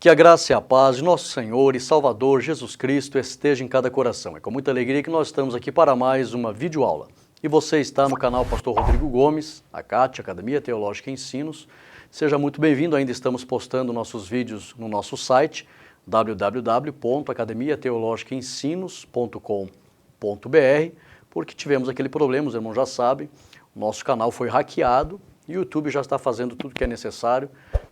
Que a graça e a paz de nosso Senhor e Salvador Jesus Cristo esteja em cada coração. É com muita alegria que nós estamos aqui para mais uma videoaula. E você está no canal Pastor Rodrigo Gomes, ACAT, Academia Teológica e Ensinos. Seja muito bem-vindo, ainda estamos postando nossos vídeos no nosso site www.academiateologicaensinos.com.br, porque tivemos aquele problema, os irmãos já sabem, o nosso canal foi hackeado e o YouTube já está fazendo tudo que é necessário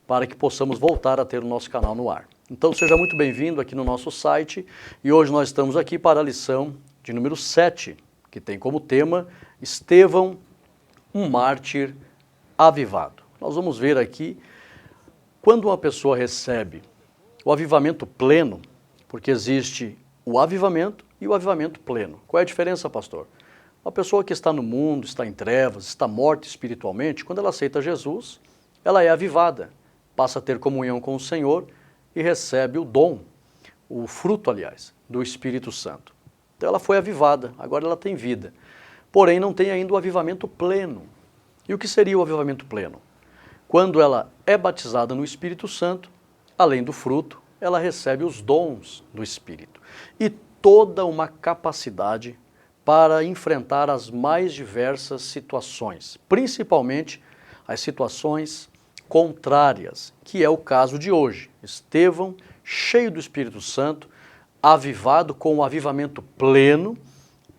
para que possamos voltar a ter o nosso canal no ar. Então seja muito bem-vindo aqui no nosso site e hoje nós estamos aqui para a lição de número 7, que tem como tema Estevão, um mártir avivado. Nós vamos ver aqui quando uma pessoa recebe o avivamento pleno, porque existe o avivamento e o avivamento pleno. Qual é a diferença, pastor? Uma pessoa que está no mundo, está em trevas, está morta espiritualmente, quando ela aceita Jesus, ela é avivada, passa a ter comunhão com o Senhor e recebe o dom, o fruto, aliás, do Espírito Santo. Então ela foi avivada, agora ela tem vida. Porém, não tem ainda o avivamento pleno. E o que seria o avivamento pleno? Quando ela é batizada no Espírito Santo, além do fruto, ela recebe os dons do Espírito e toda uma capacidade para enfrentar as mais diversas situações, principalmente as situações contrárias, que é o caso de hoje. Estevão, cheio do Espírito Santo, avivado com o avivamento pleno,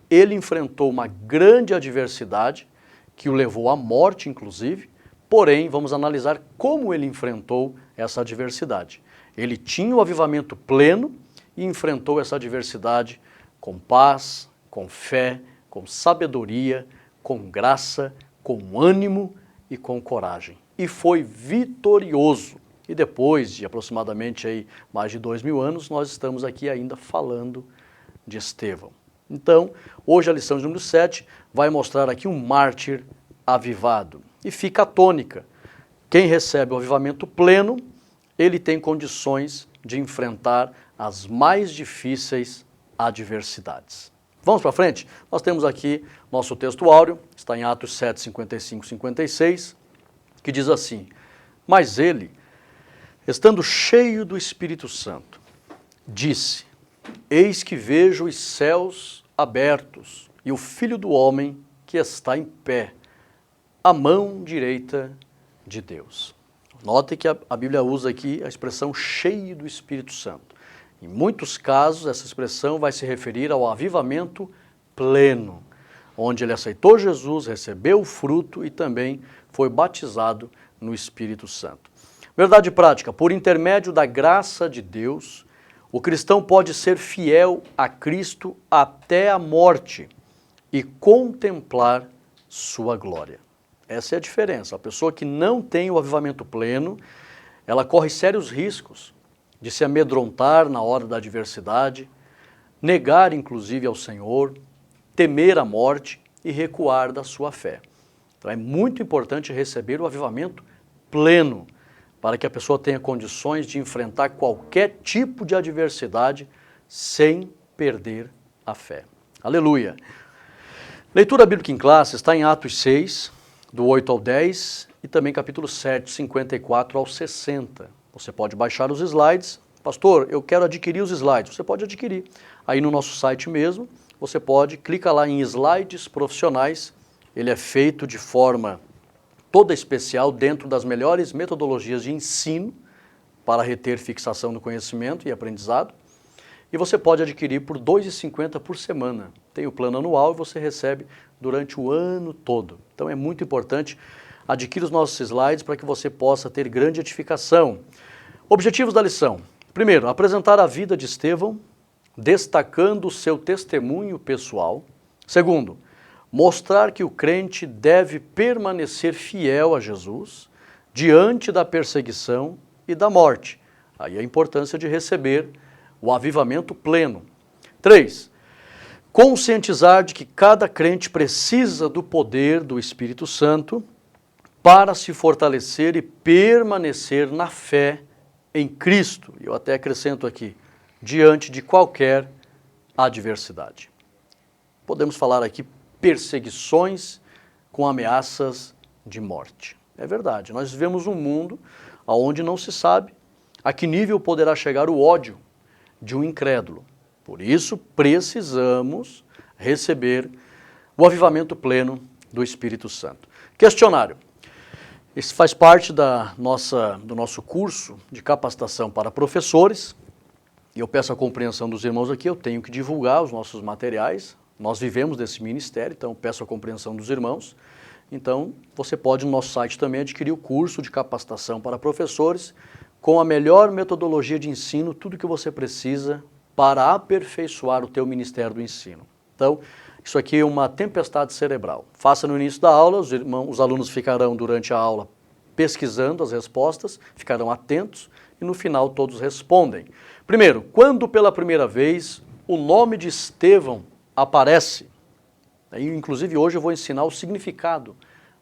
ele enfrentou uma grande adversidade, que o levou à morte, inclusive, porém, vamos analisar como ele enfrentou essa adversidade. Ele tinha o avivamento pleno e enfrentou essa adversidade com paz, com fé, com sabedoria, com graça, com ânimo e com coragem. E foi vitorioso. E depois de aproximadamente aí mais de 2000 anos, nós estamos aqui ainda falando de Estevão. Então, hoje a lição de número 7 vai mostrar aqui um mártir avivado. E fica a tônica. Quem recebe o avivamento pleno, ele tem condições de enfrentar as mais difíceis adversidades. Vamos para frente? Nós temos aqui nosso texto áureo, está em Atos 7, 55, 56, que diz assim: Mas ele, estando cheio do Espírito Santo, disse: Eis que vejo os céus abertos e o Filho do Homem que está em pé, à mão direita de Deus. Note que a Bíblia usa aqui a expressão cheio do Espírito Santo. Em muitos casos, essa expressão vai se referir ao avivamento pleno, onde ele aceitou Jesus, recebeu o fruto e também foi batizado no Espírito Santo. Verdade prática, por intermédio da graça de Deus, o cristão pode ser fiel a Cristo até a morte e contemplar sua glória. Essa é a diferença. A pessoa que não tem o avivamento pleno, ela corre sérios riscos de se amedrontar na hora da adversidade, negar inclusive ao Senhor, temer a morte e recuar da sua fé. Então é muito importante receber o avivamento pleno, para que a pessoa tenha condições de enfrentar qualquer tipo de adversidade sem perder a fé. Aleluia! Leitura bíblica em classe está em Atos 6, do 8 ao 10, e também capítulo 7, 54 ao 60. Você pode baixar os slides. Pastor, eu quero adquirir os slides. Você pode adquirir. Aí no nosso site mesmo, você pode, clica lá em slides profissionais. Ele é feito de forma toda especial dentro das melhores metodologias de ensino para reter fixação do conhecimento e aprendizado. E você pode adquirir por R$ 2,50 por semana. Tem o plano anual e você recebe durante o ano todo. Então é muito importante. Adquira os nossos slides para que você possa ter grande edificação. Objetivos da lição. Primeiro, apresentar a vida de Estevão, destacando o seu testemunho pessoal. Segundo, mostrar que o crente deve permanecer fiel a Jesus diante da perseguição e da morte. Aí a importância de receber o avivamento pleno. 3. Conscientizar de que cada crente precisa do poder do Espírito Santo para se fortalecer e permanecer na fé em Cristo. Eu até acrescento aqui, diante de qualquer adversidade. Podemos falar aqui perseguições com ameaças de morte. É verdade, nós vivemos um mundo onde não se sabe A que nível poderá chegar o ódio de um incrédulo? Por isso, precisamos receber o avivamento pleno do Espírito Santo. Questionário. Isso faz parte do nosso curso de capacitação para professores. E eu peço a compreensão dos irmãos aqui, eu tenho que divulgar os nossos materiais. Nós vivemos desse ministério, então eu peço a compreensão dos irmãos. Então, você pode no nosso site também adquirir o curso de capacitação para professores com a melhor metodologia de ensino, tudo que você precisa para aperfeiçoar o teu ministério do ensino. Então, isso aqui é uma tempestade cerebral. Faça no início da aula, os alunos ficarão durante a aula pesquisando as respostas, ficarão atentos e no final todos respondem. Primeiro, quando pela primeira vez o nome de Estevão aparece? Inclusive hoje eu vou ensinar o significado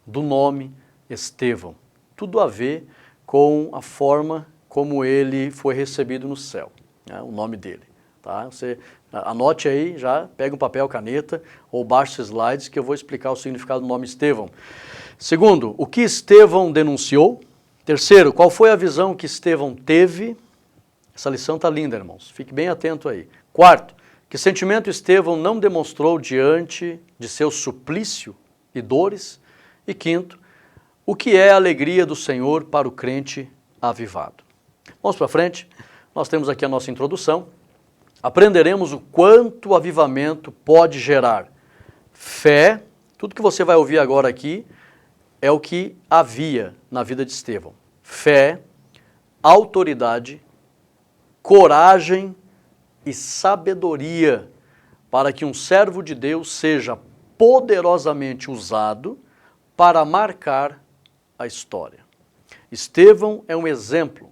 do nome Estevão. Tudo a ver com a forma como ele foi recebido no céu, né, o nome dele. Tá? Você anote aí, já pega um papel, caneta ou baixe os slides que eu vou explicar o significado do nome Estevão. Segundo, o que Estevão denunciou? Terceiro, qual foi a visão que Estevão teve? Essa lição está linda, irmãos. Fique bem atento aí. Quarto, que sentimento Estevão não demonstrou diante de seu suplício e dores? E quinto, o que é a alegria do Senhor para o crente avivado? Vamos para frente. Nós temos aqui a nossa introdução. Aprenderemos o quanto o avivamento pode gerar fé. Tudo que você vai ouvir agora aqui é o que havia na vida de Estevão. Fé, autoridade, coragem e sabedoria para que um servo de Deus seja poderosamente usado para marcar a história. Estevão é um exemplo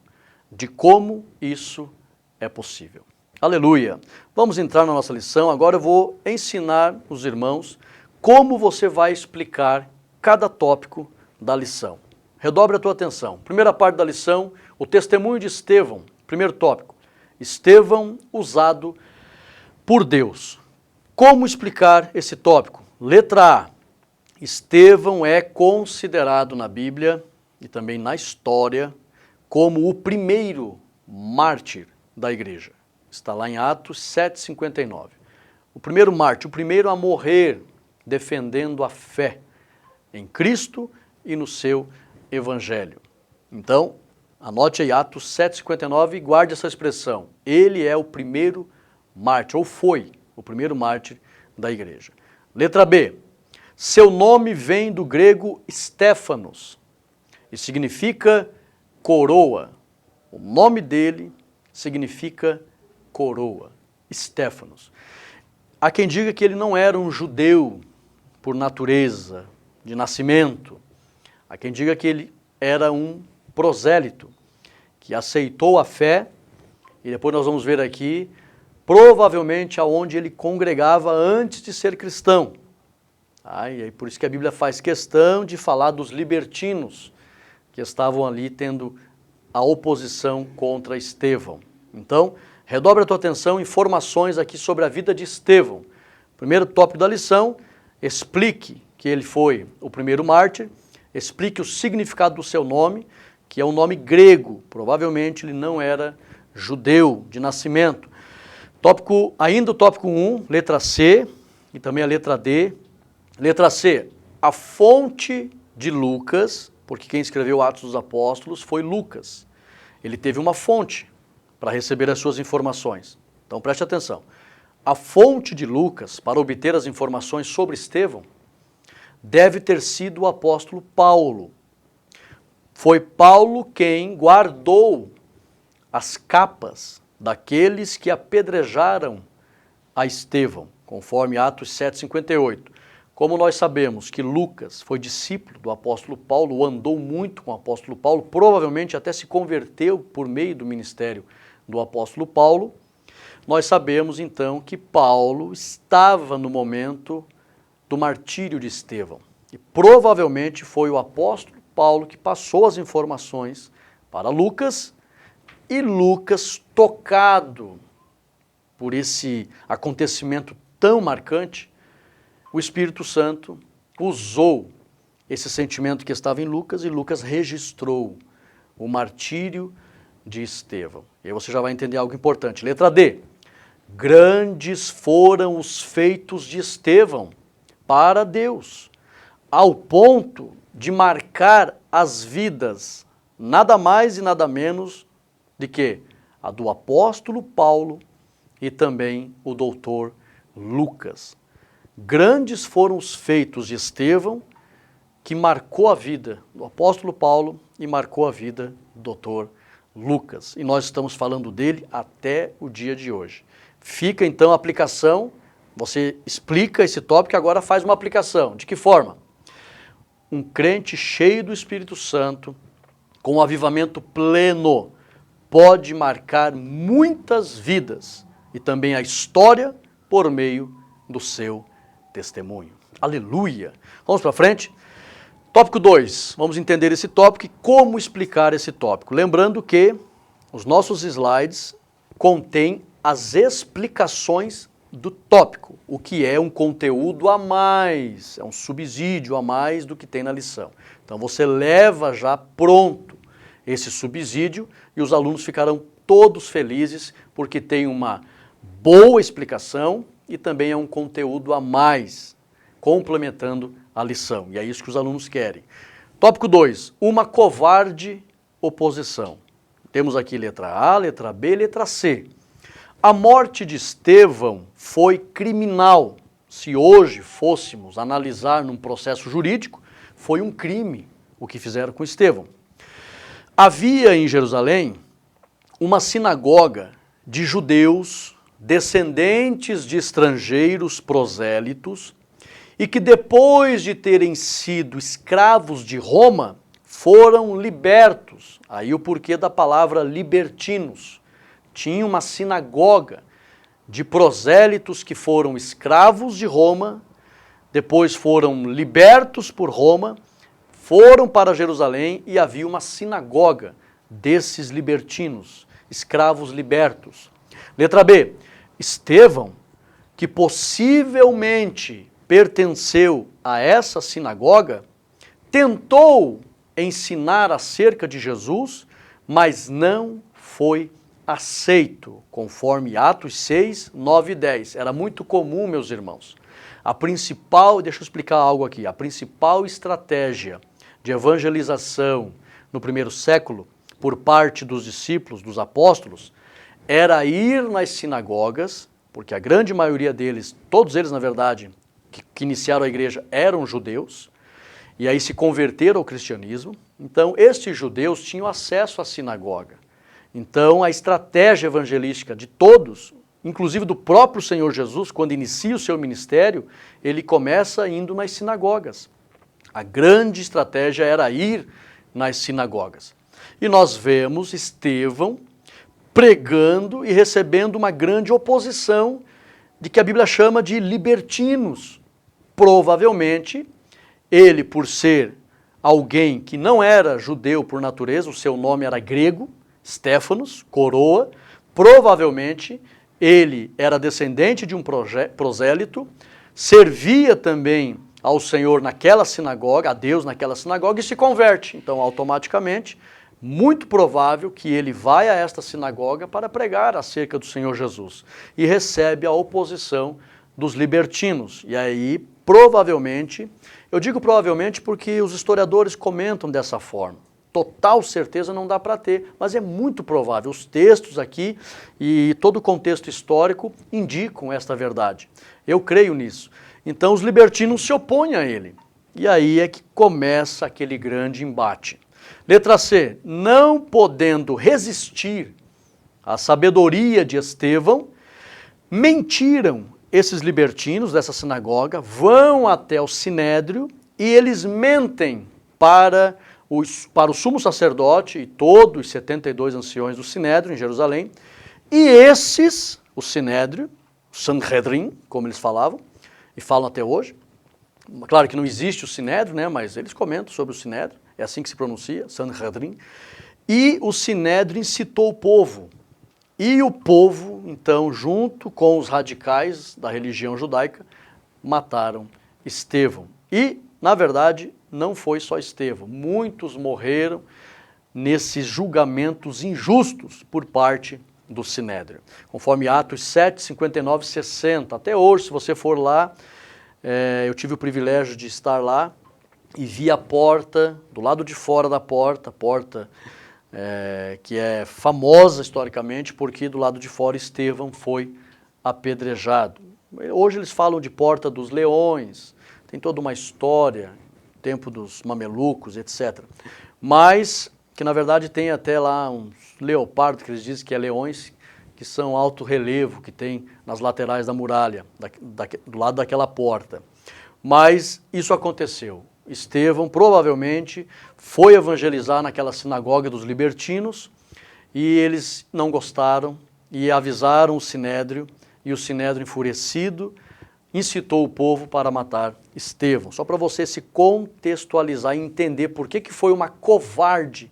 de como isso é possível. Aleluia! Vamos entrar na nossa lição. Agora eu vou ensinar os irmãos como você vai explicar cada tópico da lição. Redobre a tua atenção. Primeira parte da lição, o testemunho de Estevão. Primeiro tópico, Estevão usado por Deus. Como explicar esse tópico? Letra A, Estevão é considerado na Bíblia e também na história como o primeiro mártir da igreja. Está lá em Atos 7,59. O primeiro mártir, o primeiro a morrer defendendo a fé em Cristo e no seu evangelho. Então, anote aí Atos 7,59 e guarde essa expressão. Ele é o primeiro mártir, ou foi o primeiro mártir da igreja. Letra B. Seu nome vem do grego Stéfanos e significa coroa. O nome dele significa coroa, Stéfanos. Há quem diga que ele não era um judeu por natureza, de nascimento. Há quem diga que ele era um prosélito, que aceitou a fé, e depois nós vamos ver aqui, provavelmente aonde ele congregava antes de ser cristão. E aí por isso que a Bíblia faz questão de falar dos libertinos, que estavam ali tendo a oposição contra Estevão. Então, redobre a tua atenção, informações aqui sobre a vida de Estevão. Primeiro tópico da lição, explique que ele foi o primeiro mártir, explique o significado do seu nome, que é um nome grego, provavelmente ele não era judeu de nascimento. Ainda o tópico 1, letra C, e também a letra D. Letra C, a fonte de Lucas, porque quem escreveu Atos dos Apóstolos foi Lucas. Ele teve uma fonte para receber as suas informações. Então preste atenção. A fonte de Lucas para obter as informações sobre Estevão deve ter sido o apóstolo Paulo. Foi Paulo quem guardou as capas daqueles que apedrejaram a Estevão, conforme Atos 7,58. Como nós sabemos que Lucas foi discípulo do apóstolo Paulo, andou muito com o apóstolo Paulo, provavelmente até se converteu por meio do ministério do apóstolo Paulo, nós sabemos então que Paulo estava no momento do martírio de Estevão. E provavelmente foi o apóstolo Paulo que passou as informações para Lucas, e Lucas, tocado por esse acontecimento tão marcante, o Espírito Santo usou esse sentimento que estava em Lucas e Lucas registrou o martírio de Estevão. E aí você já vai entender algo importante. Letra D. Grandes foram os feitos de Estevão para Deus, ao ponto de marcar as vidas, nada mais e nada menos de que a do apóstolo Paulo e também o doutor Lucas. Grandes foram os feitos de Estevão, que marcou a vida do apóstolo Paulo e marcou a vida do doutor Lucas. E nós estamos falando dele até o dia de hoje. Fica então a aplicação, você explica esse tópico e agora faz uma aplicação. De que forma? Um crente cheio do Espírito Santo, com um avivamento pleno, pode marcar muitas vidas e também a história por meio do seu testemunho. Aleluia! Vamos para frente? Tópico 2. Vamos entender esse tópico e como explicar esse tópico. Lembrando que os nossos slides contêm as explicações do tópico, o que é um conteúdo a mais, é um subsídio a mais do que tem na lição. Então você leva já pronto esse subsídio e os alunos ficarão todos felizes porque tem uma boa explicação e também é um conteúdo a mais, complementando a lição. E é isso que os alunos querem. Tópico 2. Uma covarde oposição. Temos aqui letra A, letra B, letra C. A morte de Estevão foi criminal. Se hoje fôssemos analisar num processo jurídico, foi um crime o que fizeram com Estevão. Havia em Jerusalém uma sinagoga de judeus descendentes de estrangeiros prosélitos e que depois de terem sido escravos de Roma, foram libertos. Aí o porquê da palavra libertinos. Tinha uma sinagoga de prosélitos que foram escravos de Roma, depois foram libertos por Roma, foram para Jerusalém e havia uma sinagoga desses libertinos, escravos libertos. Letra B. Estevão, que possivelmente pertenceu a essa sinagoga, tentou ensinar acerca de Jesus, mas não foi aceito, conforme Atos 6, 9 e 10. Era muito comum, meus irmãos. Deixa eu explicar algo aqui, a principal estratégia de evangelização no primeiro século, por parte dos discípulos, dos apóstolos, era ir nas sinagogas, porque a grande maioria deles, todos eles na verdade, que iniciaram a igreja eram judeus, e aí se converteram ao cristianismo. Então estes judeus tinham acesso à sinagoga. Então a estratégia evangelística de todos, inclusive do próprio Senhor Jesus, quando inicia o seu ministério, ele começa indo nas sinagogas. A grande estratégia era ir nas sinagogas. E nós vemos Estevão pregando e recebendo uma grande oposição de que a Bíblia chama de libertinos. Provavelmente, ele, por ser alguém que não era judeu por natureza, o seu nome era grego, Stéfanos, coroa, provavelmente ele era descendente de um prosélito, servia também ao Senhor naquela sinagoga, a Deus naquela sinagoga e se converte. Então, automaticamente, muito provável que ele vai a esta sinagoga para pregar acerca do Senhor Jesus e recebe a oposição dos libertinos. E aí, provavelmente, eu digo provavelmente porque os historiadores comentam dessa forma. Total certeza não dá para ter, mas é muito provável. Os textos aqui e todo o contexto histórico indicam esta verdade. Eu creio nisso. Então os libertinos se opõem a ele. E aí é que começa aquele grande embate. Letra C. Não podendo resistir à sabedoria de Estevão, mentiram esses libertinos dessa sinagoga, vão até o Sinédrio e eles mentem para o sumo sacerdote e todos os 72 anciões do Sinédrio em Jerusalém. E esses, o Sinédrio, Sanhedrin, como eles falavam, e falam até hoje. Claro que não existe o Sinédrio, né, mas eles comentam sobre o Sinédrio, é assim que se pronuncia, Sanhedrin. E o Sinédrio incitou o povo. E o povo, então, junto com os radicais da religião judaica, mataram Estevão. E, na verdade, não foi só Estevão. Muitos morreram nesses julgamentos injustos por parte do Sinédrio. Conforme Atos 7, 59 e 60. Até hoje, se você for lá, eu tive o privilégio de estar lá e vi a porta, do lado de fora da porta, que é famosa historicamente, porque do lado de fora Estevão foi apedrejado. Hoje eles falam de Porta dos Leões, tem toda uma história, tempo dos mamelucos, etc. Mas que na verdade tem até lá uns leopardos, que eles dizem que é leões, que são alto relevo, que tem nas laterais da muralha, do lado daquela porta. Mas isso aconteceu. Estevão provavelmente foi evangelizar naquela sinagoga dos libertinos e eles não gostaram e avisaram o Sinédrio, e o Sinédrio, enfurecido, incitou o povo para matar Estevão. Só para você se contextualizar e entender por que foi uma covarde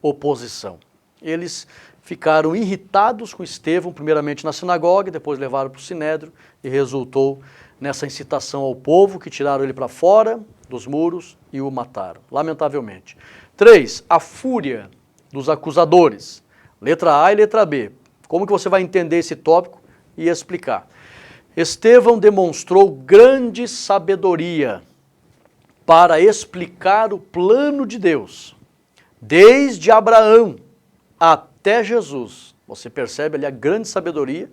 oposição. Eles ficaram irritados com Estevão, primeiramente na sinagoga, depois levaram para o Sinédrio e resultou nessa incitação ao povo, que tiraram ele para fora dos muros e o mataram, lamentavelmente. 3. A fúria dos acusadores. Letra A e letra B. Como que você vai entender esse tópico e explicar? Estevão demonstrou grande sabedoria para explicar o plano de Deus, desde Abraão até Jesus. Você percebe ali a grande sabedoria,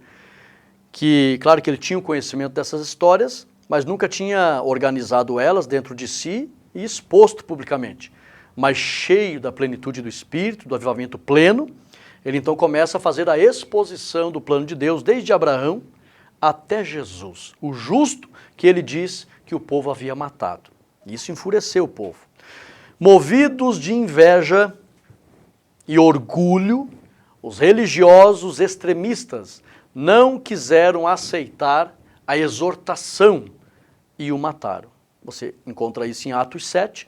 que claro que ele tinha o conhecimento dessas histórias, mas nunca tinha organizado elas dentro de si e exposto publicamente. Mas cheio da plenitude do Espírito, do avivamento pleno, ele então começa a fazer a exposição do plano de Deus desde Abraão até Jesus, o justo que ele diz que o povo havia matado. Isso enfureceu o povo. Movidos de inveja e orgulho, os religiosos extremistas não quiseram aceitar a exortação e o mataram. Você encontra isso em Atos 7,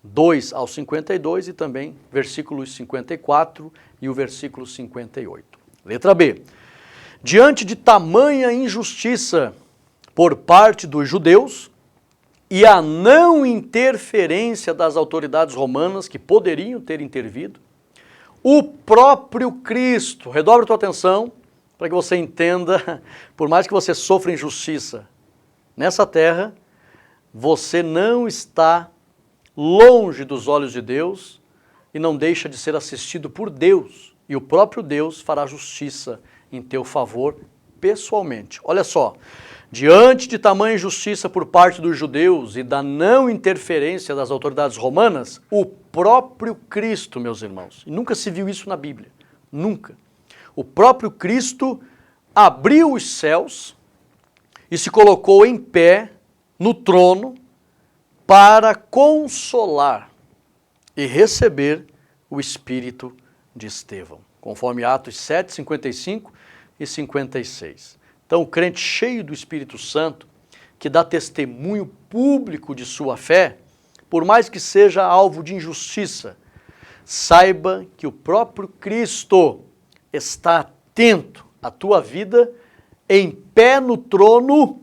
2 ao 52 e também versículos 54 e o versículo 58. Letra B. Diante de tamanha injustiça por parte dos judeus e a não interferência das autoridades romanas que poderiam ter intervido, o próprio Cristo, redobre a tua atenção para que você entenda, por mais que você sofra injustiça nessa terra, você não está longe dos olhos de Deus e não deixa de ser assistido por Deus, e o próprio Deus fará justiça em teu favor pessoalmente. Olha só, diante de tamanha injustiça por parte dos judeus e da não interferência das autoridades romanas, o próprio Cristo, meus irmãos, e nunca se viu isso na Bíblia, nunca. O próprio Cristo abriu os céus e se colocou em pé no trono para consolar e receber o espírito de Estevão, conforme Atos 7, 55 e 56. Então, o crente cheio do Espírito Santo, que dá testemunho público de sua fé, por mais que seja alvo de injustiça, saiba que o próprio Cristo está atento à tua vida, em pé no trono,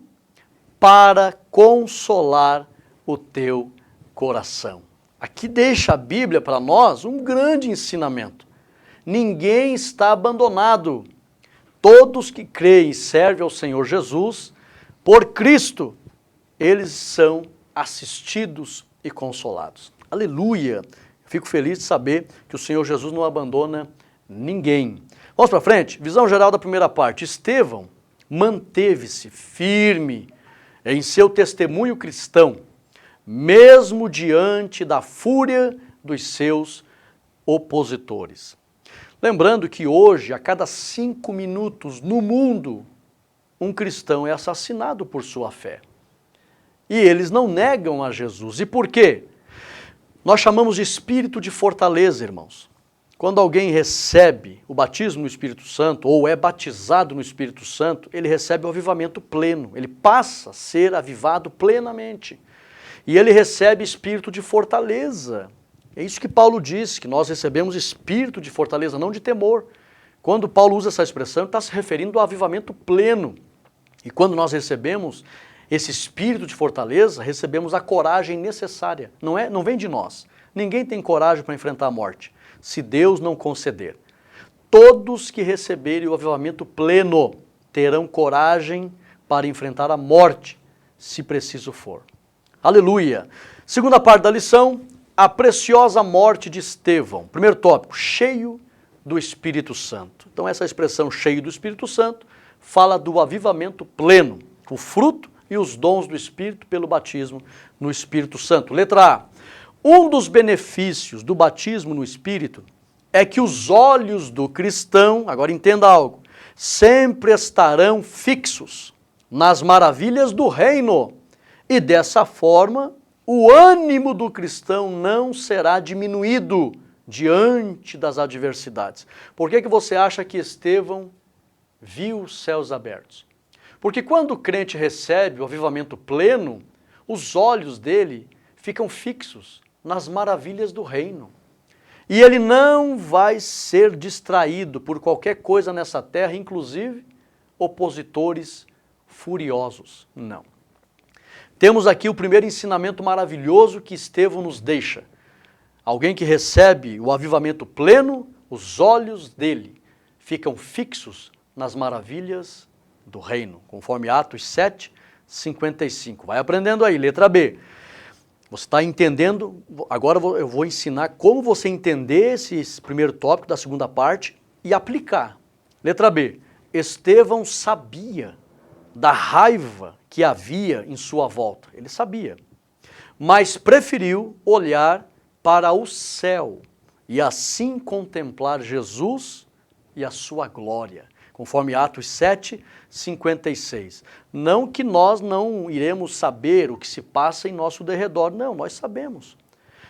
para consolar o teu coração. Aqui deixa a Bíblia para nós um grande ensinamento. Ninguém está abandonado. Todos que creem e servem ao Senhor Jesus, por Cristo, eles são assistidos e consolados. Aleluia! Fico feliz de saber que o Senhor Jesus não abandona ninguém. Vamos para frente? Visão geral da primeira parte. Estevão manteve-se firme em seu testemunho cristão, mesmo diante da fúria dos seus opositores. Lembrando que hoje, a cada 5 minutos no mundo, um cristão é assassinado por sua fé. E eles não negam a Jesus. E por quê? Nós chamamos de espírito de fortaleza, irmãos. Quando alguém recebe o batismo no Espírito Santo, ou é batizado no Espírito Santo, ele recebe o avivamento pleno. Ele passa a ser avivado plenamente. E ele recebe espírito de fortaleza. É isso que Paulo diz, que nós recebemos espírito de fortaleza, não de temor. Quando Paulo usa essa expressão, ele está se referindo ao avivamento pleno. E quando nós recebemos esse espírito de fortaleza, recebemos a coragem necessária. Não vem de nós. Ninguém tem coragem para enfrentar a morte. se Deus não conceder. Todos que receberem o avivamento pleno terão coragem para enfrentar a morte, se preciso for. Aleluia! Segunda parte da lição, a preciosa morte de Estevão. Primeiro tópico, cheio do Espírito Santo. Então essa expressão cheio do Espírito Santo fala do avivamento pleno, o fruto e os dons do Espírito pelo batismo no Espírito Santo. Letra A. Um dos benefícios do batismo no Espírito é que os olhos do cristão, agora entenda algo, sempre estarão fixos nas maravilhas do reino. E dessa forma, o ânimo do cristão não será diminuído diante das adversidades. Por que você acha que Estevão viu os céus abertos? Porque quando o crente recebe o avivamento pleno, os olhos dele ficam fixos nas maravilhas do reino. E ele não vai ser distraído por qualquer coisa nessa terra, inclusive opositores furiosos. Não. Temos aqui o primeiro ensinamento maravilhoso que Estevão nos deixa. Alguém que recebe o avivamento pleno, os olhos dele ficam fixos nas maravilhas do reino, conforme Atos 7:55. Vai aprendendo aí, letra B. Você está entendendo? Agora eu vou ensinar como você entender esse primeiro tópico da segunda parte e aplicar. Letra B. Estevão sabia da raiva que havia em sua volta. Ele sabia. Mas preferiu olhar para o céu e assim contemplar Jesus e a sua glória. Conforme Atos 7:56. Não que nós não iremos saber o que se passa em nosso derredor, não, nós sabemos.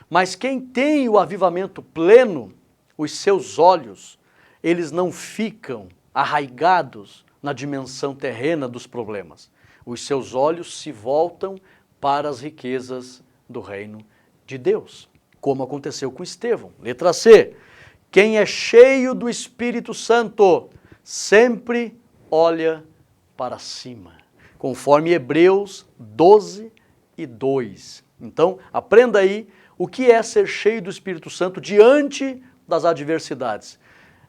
Mas quem tem o avivamento pleno, os seus olhos, eles não ficam arraigados na dimensão terrena dos problemas. Os seus olhos se voltam para as riquezas do reino de Deus, como aconteceu com Estevão. Letra C. Quem é cheio do Espírito Santo sempre olha para cima, conforme Hebreus 12:2. Então, aprenda aí o que é ser cheio do Espírito Santo diante das adversidades.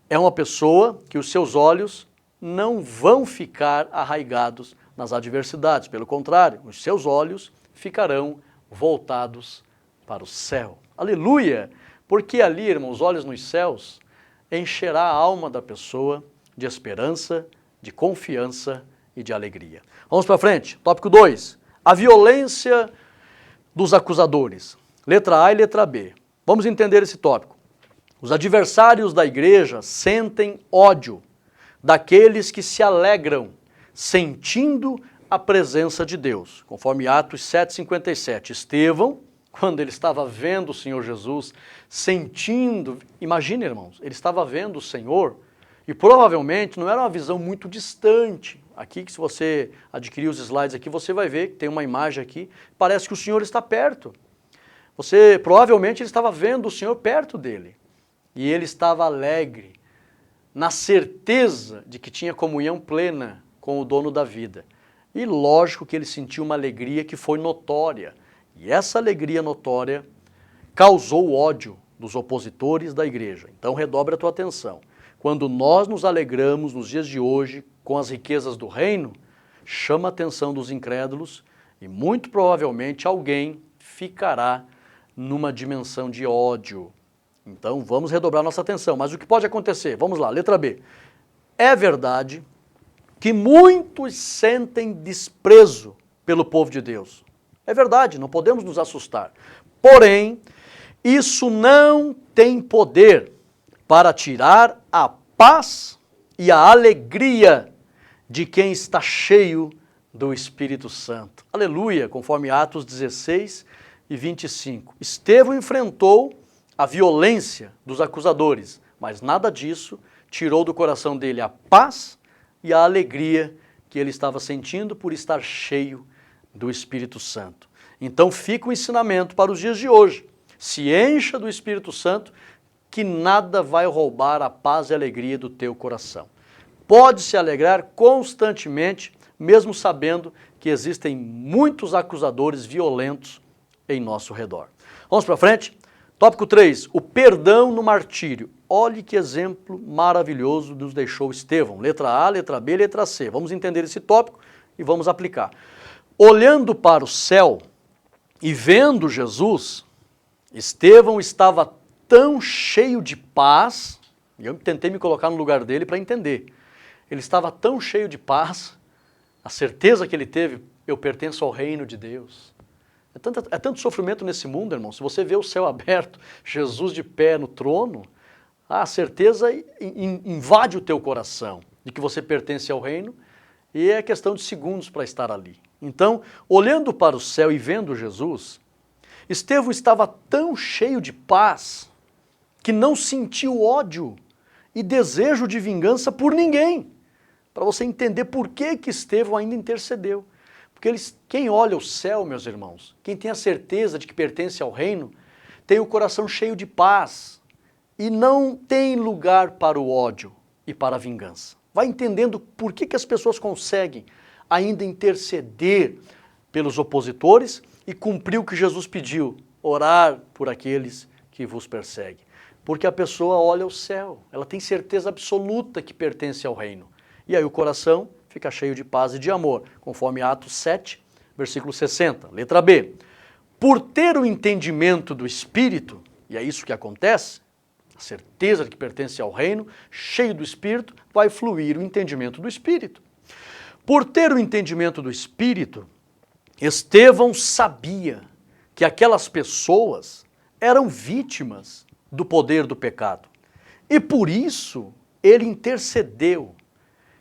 É uma pessoa que os seus olhos não vão ficar arraigados nas adversidades, pelo contrário, os seus olhos ficarão voltados para o céu. Aleluia! Porque ali, irmãos, os olhos nos céus encherá a alma da pessoa de esperança, de confiança e de alegria. Vamos para frente. Tópico 2. A violência dos acusadores. Letra A e letra B. Vamos entender esse tópico. Os adversários da igreja sentem ódio daqueles que se alegram, sentindo a presença de Deus. Conforme Atos 7:57. Estevão, quando ele estava vendo o Senhor Jesus, sentindo, imagine, irmãos, ele estava vendo o Senhor e provavelmente não era uma visão muito distante. Aqui, que se você adquirir os slides aqui, você vai ver que tem uma imagem aqui, parece que o Senhor está perto. Provavelmente ele estava vendo o Senhor perto dele. E ele estava alegre, na certeza de que tinha comunhão plena com o dono da vida. E lógico que ele sentiu uma alegria que foi notória. E essa alegria notória causou o ódio dos opositores da igreja. Então redobre a tua atenção. Quando nós nos alegramos nos dias de hoje com as riquezas do reino, chama a atenção dos incrédulos e muito provavelmente alguém ficará numa dimensão de ódio. Então vamos redobrar nossa atenção. Mas o que pode acontecer? Vamos lá, letra B. É verdade que muitos sentem desprezo pelo povo de Deus. É verdade, não podemos nos assustar. Porém, isso não tem poder para tirar a paz e a alegria de quem está cheio do Espírito Santo. Aleluia, conforme Atos 16:25. Estevão enfrentou a violência dos acusadores, mas nada disso tirou do coração dele a paz e a alegria que ele estava sentindo por estar cheio do Espírito Santo. Então fica o ensinamento para os dias de hoje. Se encha do Espírito Santo, que nada vai roubar a paz e a alegria do teu coração. Pode se alegrar constantemente, mesmo sabendo que existem muitos acusadores violentos em nosso redor. Vamos para frente? Tópico 3, o perdão no martírio. Olhe que exemplo maravilhoso nos deixou Estevão. Letra A, letra B, letra C. Vamos entender esse tópico e vamos aplicar. Olhando para o céu e vendo Jesus, Estevão estava tão cheio de paz, e eu tentei me colocar no lugar dele para entender. Ele estava tão cheio de paz, a certeza que ele teve, eu pertenço ao reino de Deus. É tanto sofrimento nesse mundo, irmão. Se você vê o céu aberto, Jesus de pé no trono, a certeza invade o teu coração de que você pertence ao reino e é questão de segundos para estar ali. Então, olhando para o céu e vendo Jesus, Estevão estava tão cheio de paz que não sentiu ódio e desejo de vingança por ninguém. Para você entender por que Estevão ainda intercedeu. Porque quem olha o céu, meus irmãos, quem tem a certeza de que pertence ao reino, tem o coração cheio de paz e não tem lugar para o ódio e para a vingança. Vai entendendo por que as pessoas conseguem ainda interceder pelos opositores e cumprir o que Jesus pediu, orar por aqueles que vos perseguem. Porque a pessoa olha o céu, ela tem certeza absoluta que pertence ao reino. E aí o coração fica cheio de paz e de amor, conforme Atos 7, versículo 60. Letra B. Por ter o entendimento do Espírito, e é isso que acontece, a certeza de que pertence ao reino, cheio do Espírito, vai fluir o entendimento do Espírito. Por ter o entendimento do Espírito, Estevão sabia que aquelas pessoas eram vítimas do poder do pecado. E por isso ele intercedeu,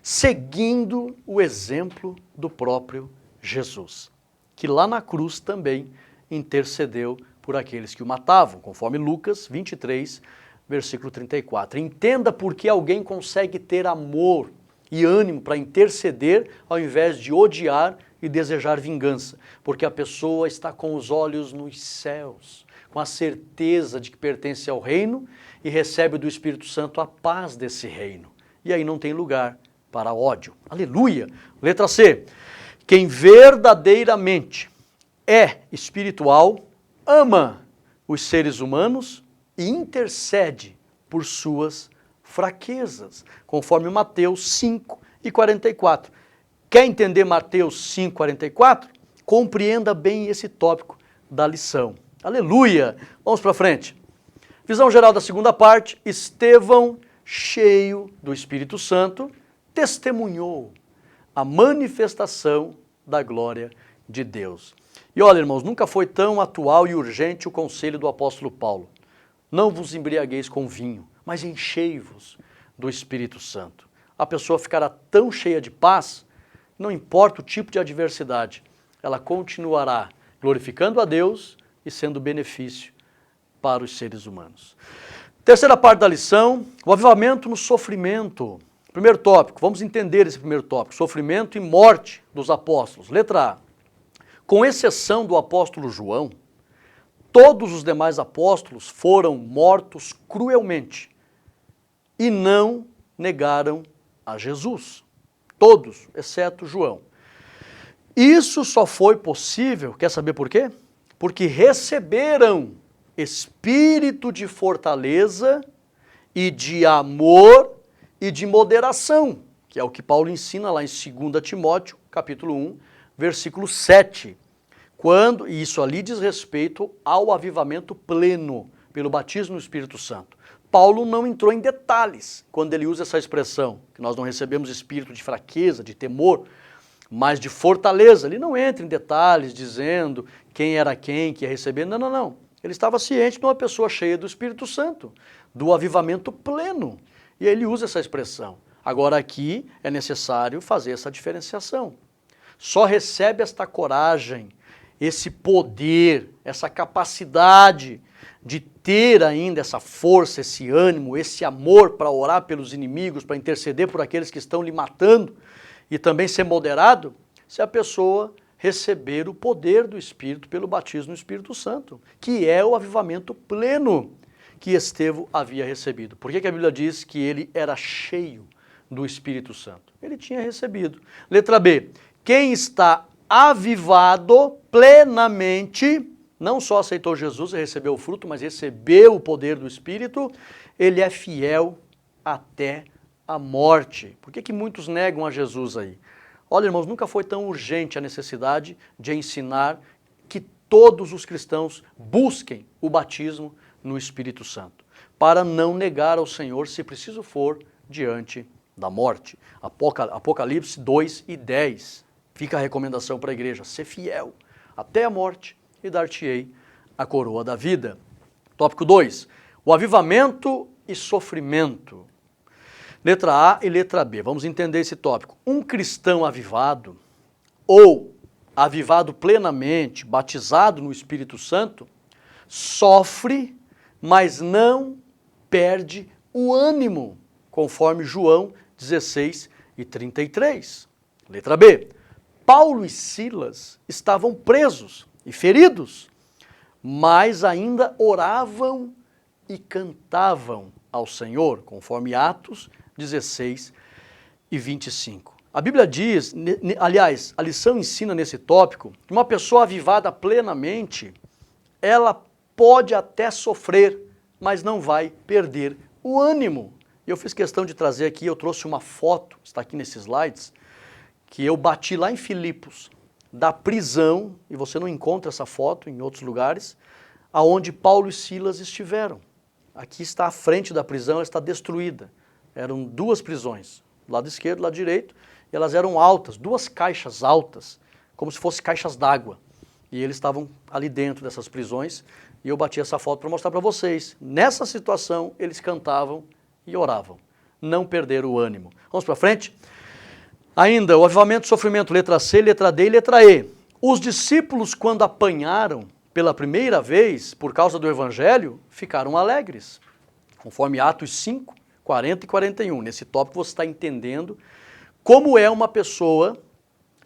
seguindo o exemplo do próprio Jesus, que lá na cruz também intercedeu por aqueles que o matavam, conforme Lucas 23, versículo 34. Entenda por que alguém consegue ter amor e ânimo para interceder ao invés de odiar e desejar vingança, porque a pessoa está com os olhos nos céus, com a certeza de que pertence ao reino e recebe do Espírito Santo a paz desse reino. E aí não tem lugar para ódio. Aleluia! Letra C. Quem verdadeiramente é espiritual, ama os seres humanos e intercede por suas fraquezas, conforme Mateus 5 e 44. Quer entender Mateus 5, 44? Compreenda bem esse tópico da lição. Aleluia! Vamos para frente. Visão geral da segunda parte. Estevão, cheio do Espírito Santo, testemunhou a manifestação da glória de Deus. E olha, irmãos, nunca foi tão atual e urgente o conselho do apóstolo Paulo. Não vos embriagueis com vinho, mas enchei-vos do Espírito Santo. A pessoa ficará tão cheia de paz, não importa o tipo de adversidade, ela continuará glorificando a Deus e sendo benefício para os seres humanos. Terceira parte da lição, o avivamento no sofrimento. Primeiro tópico, vamos entender esse primeiro tópico, sofrimento e morte dos apóstolos. Letra A. Com exceção do apóstolo João, todos os demais apóstolos foram mortos cruelmente e não negaram a Jesus. Todos, exceto João. Isso só foi possível, quer saber por quê? Porque receberam espírito de fortaleza e de amor e de moderação, que é o que Paulo ensina lá em 2 Timóteo, capítulo 1, versículo 7. Quando, e isso ali diz respeito ao avivamento pleno, pelo batismo no Espírito Santo. Paulo não entrou em detalhes quando ele usa essa expressão, que nós não recebemos espírito de fraqueza, de temor, mas de fortaleza. Ele não entra em detalhes dizendo quem era quem, que ia receber. Não, não, não. Ele estava ciente de uma pessoa cheia do Espírito Santo, do avivamento pleno. E ele usa essa expressão. Agora aqui é necessário fazer essa diferenciação. Só recebe esta coragem, esse poder, essa capacidade de ter ainda essa força, esse ânimo, esse amor para orar pelos inimigos, para interceder por aqueles que estão lhe matando e também ser moderado, se a pessoa receber o poder do Espírito pelo batismo no Espírito Santo, que é o avivamento pleno que Estevão havia recebido. Por que a Bíblia diz que ele era cheio do Espírito Santo? Ele tinha recebido. Letra B. Quem está avivado plenamente não só aceitou Jesus e recebeu o fruto, mas recebeu o poder do Espírito, ele é fiel até a morte. Por que muitos negam a Jesus aí? Olha, irmãos, nunca foi tão urgente a necessidade de ensinar que todos os cristãos busquem o batismo no Espírito Santo, para não negar ao Senhor, se preciso for, diante da morte. Apocalipse 2:10. Fica a recomendação para a igreja: ser fiel até a morte e dar-te-ei a coroa da vida. Tópico 2. O avivamento e sofrimento. Letra A e letra B. Vamos entender esse tópico. Um cristão avivado ou avivado plenamente, batizado no Espírito Santo, sofre, mas não perde o ânimo, conforme João 16:33. Letra B. Paulo e Silas estavam presos e feridos, mas ainda oravam e cantavam ao Senhor, conforme Atos 16:25. A Bíblia diz, aliás, a lição ensina nesse tópico, que uma pessoa avivada plenamente, ela pode até sofrer, mas não vai perder o ânimo. Eu fiz questão de trazer aqui, eu trouxe uma foto, está aqui nesses slides, que eu bati lá em Filipos, da prisão, e você não encontra essa foto em outros lugares, aonde Paulo e Silas estiveram. Aqui está a frente da prisão, ela está destruída. Eram duas prisões, lado esquerdo e lado direito, e elas eram altas, duas caixas altas, como se fossem caixas d'água. E eles estavam ali dentro dessas prisões, e eu bati essa foto para mostrar para vocês. Nessa situação, eles cantavam e oravam. Não perderam o ânimo. Vamos para frente? Ainda, o avivamento e sofrimento, letra C, letra D e letra E. Os discípulos, quando apanharam pela primeira vez, por causa do Evangelho, ficaram alegres. Conforme Atos 5:40 e 41. Nesse tópico você está entendendo como é uma pessoa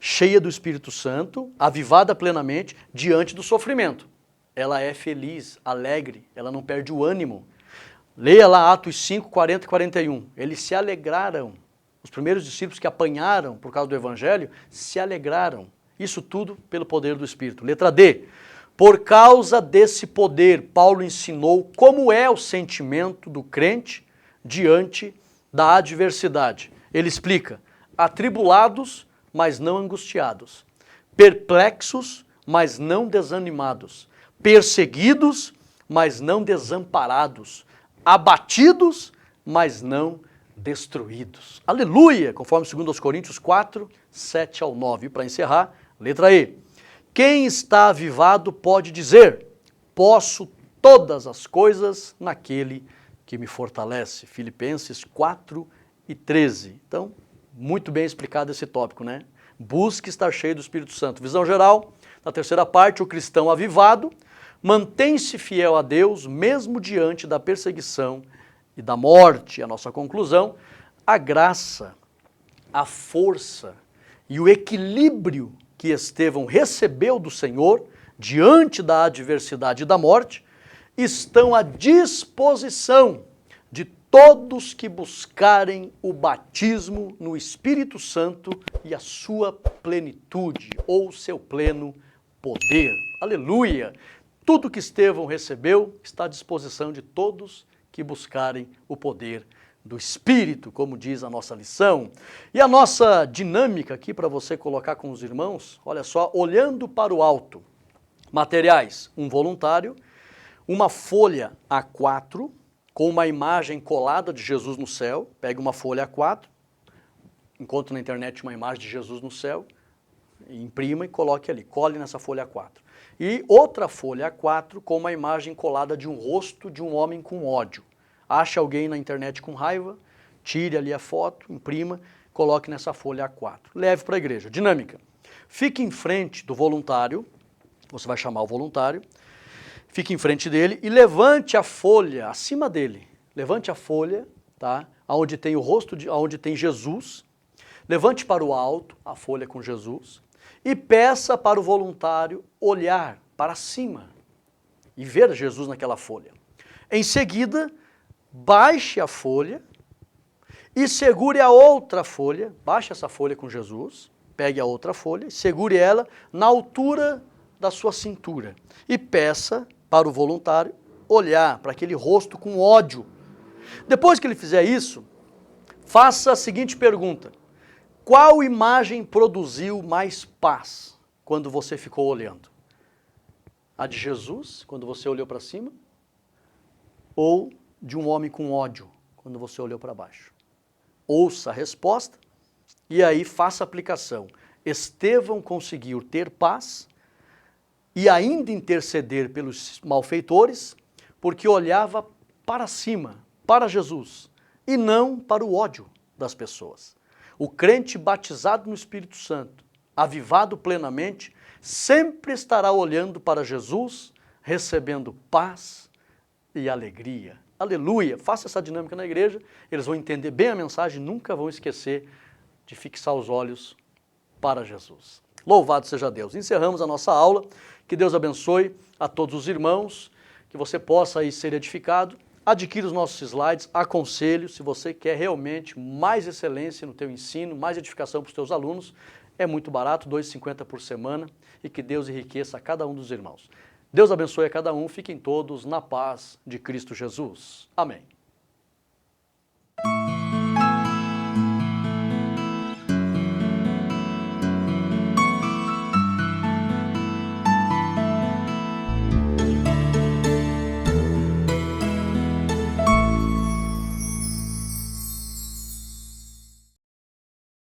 cheia do Espírito Santo, avivada plenamente, diante do sofrimento. Ela é feliz, alegre, ela não perde o ânimo. Leia lá Atos 5:40 e 41. Eles se alegraram. Os primeiros discípulos que apanharam por causa do Evangelho se alegraram. Isso tudo pelo poder do Espírito. Letra D. Por causa desse poder, Paulo ensinou como é o sentimento do crente diante da adversidade. Ele explica: atribulados, mas não angustiados, perplexos, mas não desanimados, perseguidos, mas não desamparados, abatidos, mas não destruídos. Aleluia! Conforme 2 Coríntios 4:7-9. E para encerrar, letra E. Quem está avivado pode dizer: posso todas as coisas naquele que me fortalece. Filipenses 4:13. Então, muito bem explicado esse tópico, né? Busque estar cheio do Espírito Santo. Visão geral, na terceira parte, o cristão avivado mantém-se fiel a Deus, mesmo diante da perseguição e da morte. A nossa conclusão: a graça, a força e o equilíbrio que Estevão recebeu do Senhor diante da adversidade e da morte estão à disposição de todos que buscarem o batismo no Espírito Santo e a sua plenitude, ou seu pleno poder. Aleluia! Tudo que Estevão recebeu está à disposição de todos que buscarem o poder do Espírito, como diz a nossa lição. E a nossa dinâmica aqui para você colocar com os irmãos, olha só, olhando para o alto. Materiais: um voluntário, uma folha A4 com uma imagem colada de Jesus no céu. Pega uma folha A4, encontra na internet uma imagem de Jesus no céu, imprima e coloque ali, cole nessa folha A4. E outra folha A4 com uma imagem colada de um rosto de um homem com ódio. Ache alguém na internet com raiva, tire ali a foto, imprima, coloque nessa folha A4. Leve para a igreja. Dinâmica: fique em frente do voluntário, você vai chamar o voluntário, fique em frente dele e levante a folha acima dele. Levante a folha, tá? Onde tem o rosto, onde tem Jesus. Levante para o alto a folha com Jesus e peça para o voluntário olhar para cima e ver Jesus naquela folha. Em seguida, baixe a folha e segure a outra folha. Baixe essa folha com Jesus, pegue a outra folha, segure ela na altura da sua cintura e peça para o voluntário olhar para aquele rosto com ódio. Depois que ele fizer isso, faça a seguinte pergunta: qual imagem produziu mais paz quando você ficou olhando? A de Jesus, quando você olhou para cima? Ou de um homem com ódio, quando você olhou para baixo? Ouça a resposta e aí faça a aplicação. Estevão conseguiu ter paz e ainda interceder pelos malfeitores, porque olhava para cima, para Jesus, e não para o ódio das pessoas. O crente batizado no Espírito Santo, avivado plenamente, sempre estará olhando para Jesus, recebendo paz e alegria. Aleluia! Faça essa dinâmica na igreja, eles vão entender bem a mensagem e nunca vão esquecer de fixar os olhos para Jesus. Louvado seja Deus. Encerramos a nossa aula. Que Deus abençoe a todos os irmãos, que você possa aí ser edificado. Adquira os nossos slides, aconselho, se você quer realmente mais excelência no teu ensino, mais edificação para os teus alunos, é muito barato, R$ 2,50 por semana, e que Deus enriqueça a cada um dos irmãos. Deus abençoe a cada um, fiquem todos na paz de Cristo Jesus. Amém.